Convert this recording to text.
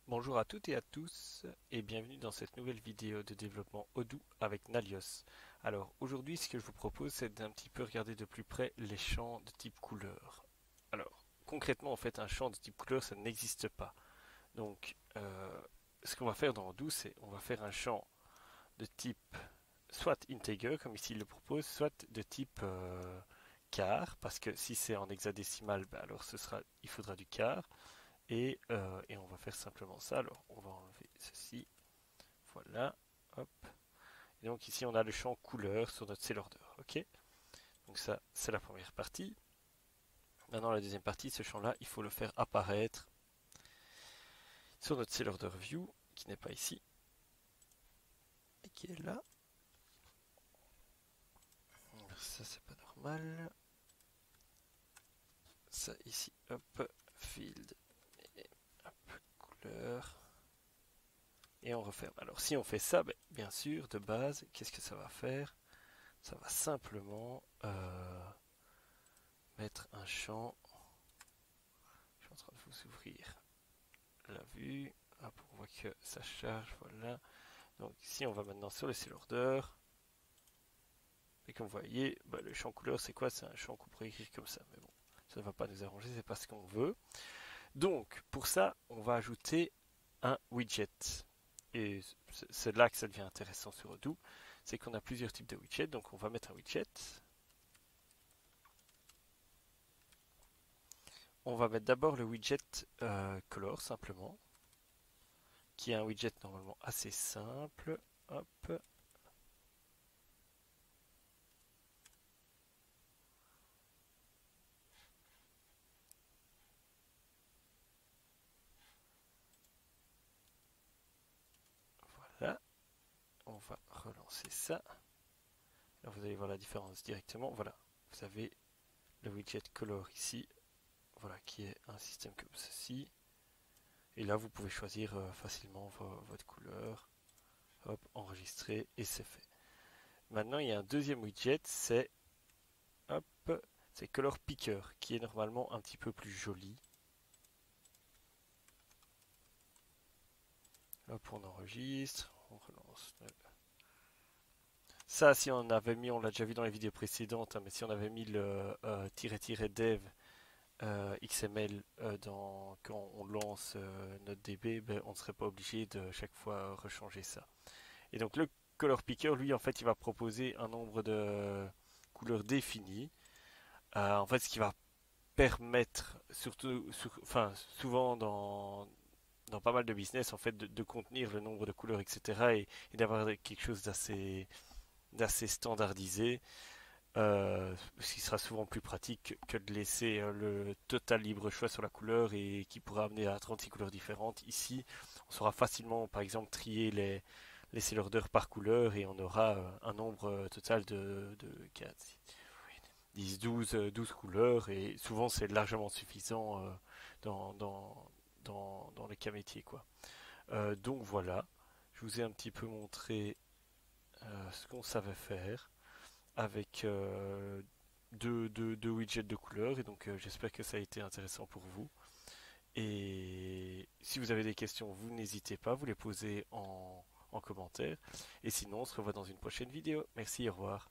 Bonjour à toutes et à tous et bienvenue dans cette nouvelle vidéo de développement Odoo avec Nalios. Alors aujourd'hui ce que je vous propose c'est d'un petit peu regarder de plus près les champs de type couleur. Alors concrètement en fait un champ de type couleur ça n'existe pas. Donc ce qu'on va faire dans Odoo c'est on va faire un champ de type soit integer comme ici il le propose, soit de type char parce que si c'est en hexadécimal alors il faudra du char. Et on va faire simplement ça. Alors, on va enlever ceci. Voilà. Hop. Et donc ici, on a le champ couleur sur notre order. OK. Donc ça, c'est la première partie. Maintenant, la deuxième partie, ce champ-là, il faut le faire apparaître sur notre order view, qui n'est pas ici, et qui est là. Ça, c'est pas normal. Ça, ici, hop, field, et hop, couleur. Et on referme. Alors, si on fait ça, bien sûr, de base, qu'est-ce que ça va faire? Ça va simplement mettre un champ. Je suis en train de vous ouvrir la vue. Hop, on voit que ça charge, voilà. Donc ici, on va maintenant sur le cell order. Et comme vous voyez, le champ couleur, c'est quoi? C'est un champ qu'on pourrait écrire comme ça. Mais bon, ça ne va pas nous arranger, c'est pas ce qu'on veut. Donc, pour ça, on va ajouter un widget. Et c'est là que ça devient intéressant sur Odoo. C'est qu'on a plusieurs types de widgets. Donc, on va mettre un widget. On va mettre d'abord le widget color simplement, qui est un widget normalement assez simple. Hop. Voilà. On va relancer ça. Alors vous allez voir la différence directement. Voilà. Vous avez le widget color ici. Voilà, qui est un système comme ceci. Et là, vous pouvez choisir facilement votre couleur. Hop, enregistrer et c'est fait. Maintenant, il y a un deuxième widget, c'est hop, c'est Color Picker, qui est normalement un petit peu plus joli. Hop, on enregistre, on relance. Ça, si on avait mis, on l'a déjà vu dans les vidéos précédentes, hein, mais si on avait mis le "-dev XML quand on lance notre DB, on ne serait pas obligé de chaque fois rechanger ça. Et donc le color picker, lui, en fait, il va proposer un nombre de couleurs définies. En fait, ce qui va permettre, enfin, souvent dans pas mal de business, en fait, de contenir le nombre de couleurs, etc. Et d'avoir quelque chose d'assez standardisé. Ce qui sera souvent plus pratique que de laisser le total libre choix sur la couleur et qui pourra amener à 36 couleurs différentes. Ici, on saura facilement, par exemple, trier les orders par couleur et on aura un nombre total de 4, 10, 12, 12 couleurs et souvent c'est largement suffisant dans, dans, dans les cas métiers, quoi. Donc voilà, je vous ai un petit peu montré ce qu'on savait faire avec deux widgets de couleurs et donc j'espère que ça a été intéressant pour vous. Et si vous avez des questions, vous n'hésitez pas, vous les posez en commentaire. Et sinon, on se revoit dans une prochaine vidéo. Merci, au revoir.